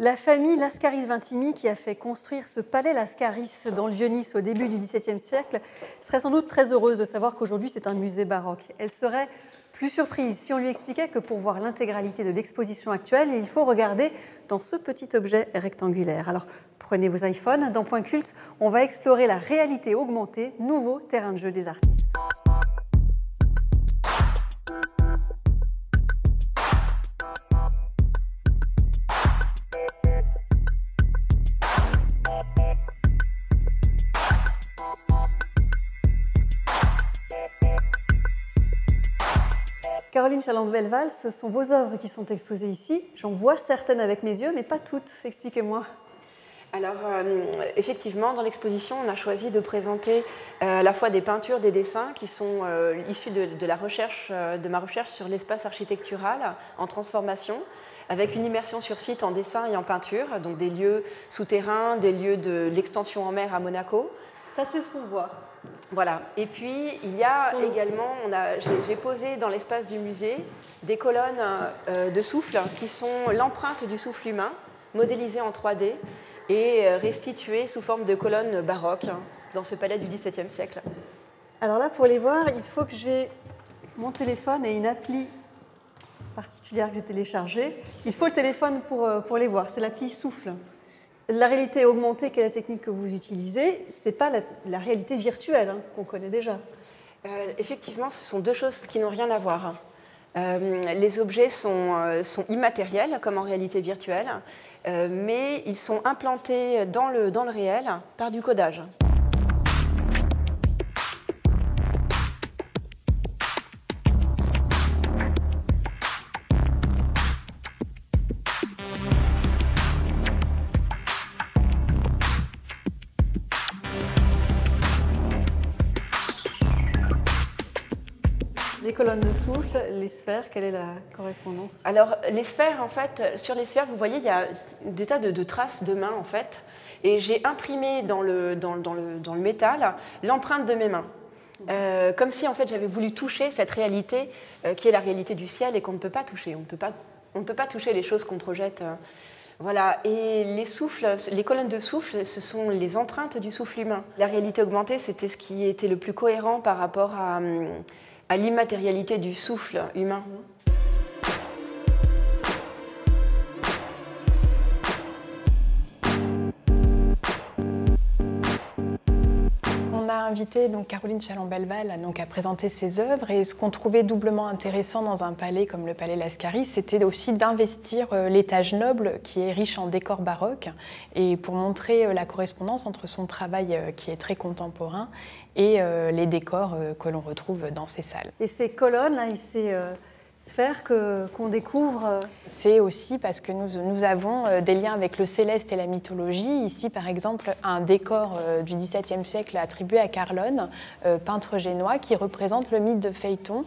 La famille Lascaris-Vintimi, qui a fait construire ce palais Lascaris dans le Vieux-Nice au début du XVIIe siècle, serait sans doute très heureuse de savoir qu'aujourd'hui c'est un musée baroque. Elle serait plus surprise si on lui expliquait que pour voir l'intégralité de l'exposition actuelle, il faut regarder dans ce petit objet rectangulaire. Alors prenez vos iPhones, dans Point Culte, on va explorer la réalité augmentée, nouveau terrain de jeu des artistes. Caroline Chaland-Belval, ce sont vos œuvres qui sont exposées ici. J'en vois certaines avec mes yeux, mais pas toutes. Expliquez-moi. Alors, effectivement, dans l'exposition, on a choisi de présenter à la fois des peintures, des dessins qui sont issus de ma recherche sur l'espace architectural en transformation, avec une immersion sur site en dessin et en peinture, donc des lieux souterrains, des lieux de l'extension en mer à Monaco. Ça, c'est ce qu'on voit. Voilà. Et puis, il y a également, j'ai posé dans l'espace du musée des colonnes de souffle qui sont l'empreinte du souffle humain, modélisée en 3D et restituée sous forme de colonnes baroques dans ce palais du XVIIe siècle. Alors là, pour les voir, il faut que j'ai mon téléphone et une appli particulière que j'ai téléchargée. Il faut le téléphone pour les voir, c'est l'appli Souffle. La réalité augmentée, qui est la technique que vous utilisez, ce n'est pas la réalité virtuelle qu'on connaît déjà. Effectivement, ce sont deux choses qui n'ont rien à voir. Les objets sont immatériels, comme en réalité virtuelle, mais ils sont implantés dans le réel par du codage. Les colonnes de souffle, les sphères, quelle est la correspondance? Alors, les sphères, en fait, sur les sphères, vous voyez, il y a des tas de traces de mains, en fait, et j'ai imprimé dans le métal l'empreinte de mes mains. Comme si, en fait, j'avais voulu toucher cette réalité qui est la réalité du ciel et qu'on ne peut pas toucher. On ne peut pas toucher les choses qu'on projette. Voilà. Et les colonnes de souffle, ce sont les empreintes du souffle humain. La réalité augmentée, c'était ce qui était le plus cohérent par rapport à l'immatérialité du souffle humain. On a invité donc Caroline Chaland-Belval à présenter ses œuvres, et ce qu'on trouvait doublement intéressant dans un palais comme le palais Lascaris, c'était aussi d'investir l'étage noble qui est riche en décors baroques, et pour montrer la correspondance entre son travail qui est très contemporain et les décors que l'on retrouve dans ces salles. Et ces colonnes, là, et ces sphères qu'on découvre... C'est aussi parce que nous avons des liens avec le céleste et la mythologie. Ici, par exemple, un décor du XVIIe siècle attribué à Carlone, peintre génois, qui représente le mythe de Phaéton,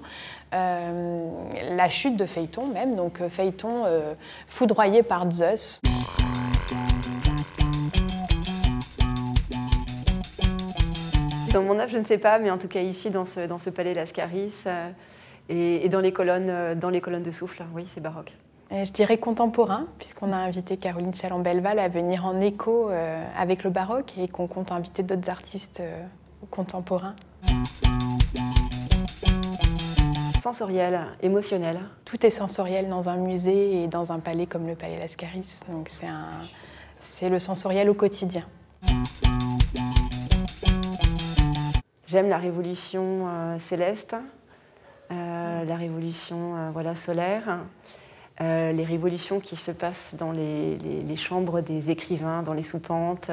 la chute de Phaéton même, donc Phaéton foudroyé par Zeus. Dans mon œuvre, je ne sais pas, mais en tout cas ici, dans ce palais Lascaris, et dans les colonnes de souffle, oui, c'est baroque. Je dirais contemporain, puisqu'on a invité Caroline Chaland-Belval à venir en écho avec le baroque, et qu'on compte inviter d'autres artistes contemporains. Sensoriel, émotionnel. Tout est sensoriel dans un musée et dans un palais comme le palais Lascaris. Donc c'est le sensoriel au quotidien. J'aime la révolution céleste, la révolution solaire, les révolutions qui se passent dans les chambres des écrivains, dans les soupentes.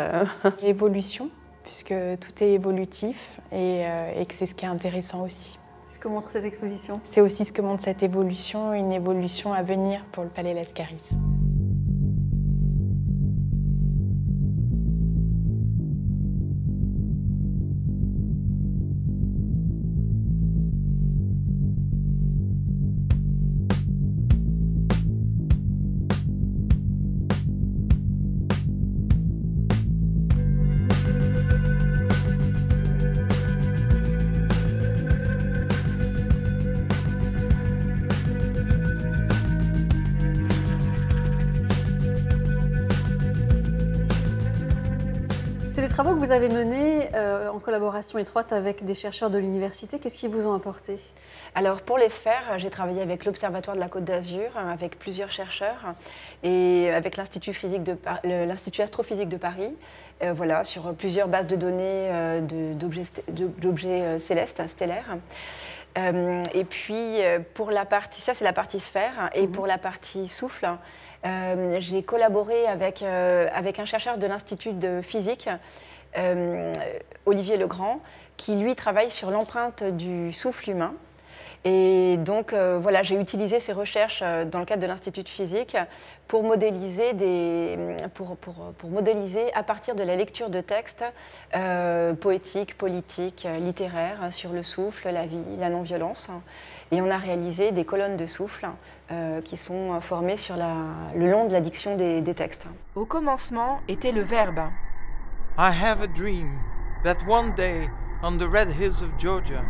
L'évolution, puisque tout est évolutif, et que c'est ce qui est intéressant aussi. C'est ce que montre cette exposition. C'est aussi ce que montre cette évolution, une évolution à venir pour le palais Lascaris. travaux que vous avez menés en collaboration étroite avec des chercheurs de l'université, qu'est-ce qu'ils vous ont apporté? Alors pour les sphères, j'ai travaillé avec l'Observatoire de la Côte d'Azur, avec plusieurs chercheurs et avec l'Institut astrophysique de Paris, voilà, sur plusieurs bases de données d'objets célestes, stellaires. Et puis pour la partie, ça c'est la partie sphère, et pour la partie souffle, j'ai collaboré avec un chercheur de l'Institut de physique, Olivier Legrand, qui lui travaille sur l'empreinte du souffle humain. Et donc, voilà, j'ai utilisé ces recherches dans le cadre de l'Institut de physique pour modéliser, pour modéliser à partir de la lecture de textes poétiques, politiques, littéraires sur le souffle, la vie, la non-violence. Et on a réalisé des colonnes de souffle qui sont formées sur le long de la diction des textes. Au commencement était le verbe. I have a dream that one day on the red hills of Georgia,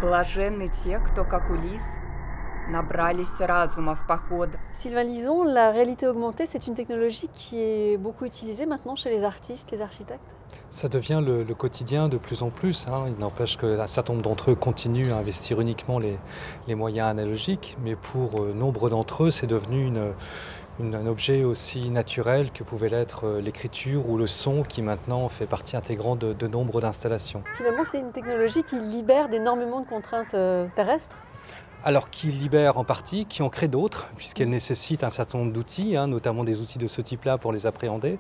Блаженны те, кто, как Улисс, набрались разума в поход. Sylvain Lison, la réalité augmentée, c'est une technologie qui est beaucoup utilisée maintenant chez les artistes, les architectes? Ça devient le quotidien de plus en plus. Il n'empêche qu'un certain nombre d'entre eux continuent à investir uniquement les moyens analogiques, mais pour nombre d'entre eux, c'est devenu un objet aussi naturel que pouvait l'être l'écriture ou le son, qui maintenant fait partie intégrante de nombre d'installations. Finalement, c'est une technologie qui libère d'énormément de contraintes terrestres. Alors qui libère en partie, qui en crée d'autres, puisqu'elle nécessite un certain nombre d'outils, notamment des outils de ce type-là pour les appréhender.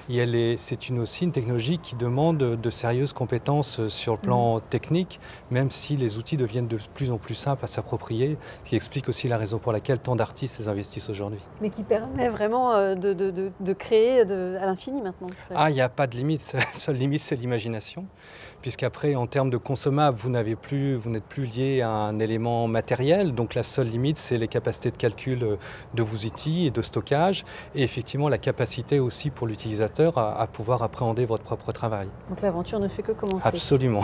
Et c'est aussi une technologie qui demande de sérieuses compétences sur le plan technique, même si les outils deviennent de plus en plus simples à s'approprier, ce qui explique aussi la raison pour laquelle tant d'artistes les investissent aujourd'hui. Mais qui permet vraiment de créer à l'infini maintenant. Il n'y a pas de limite, la seule limite c'est l'imagination, puisqu'après en termes de consommables, vous n'êtes plus lié à un élément matériel. Donc la seule limite, c'est les capacités de calcul de vos outils et de stockage, et effectivement la capacité aussi pour l'utilisateur à pouvoir appréhender votre propre travail. Donc l'aventure ne fait que commencer. Absolument.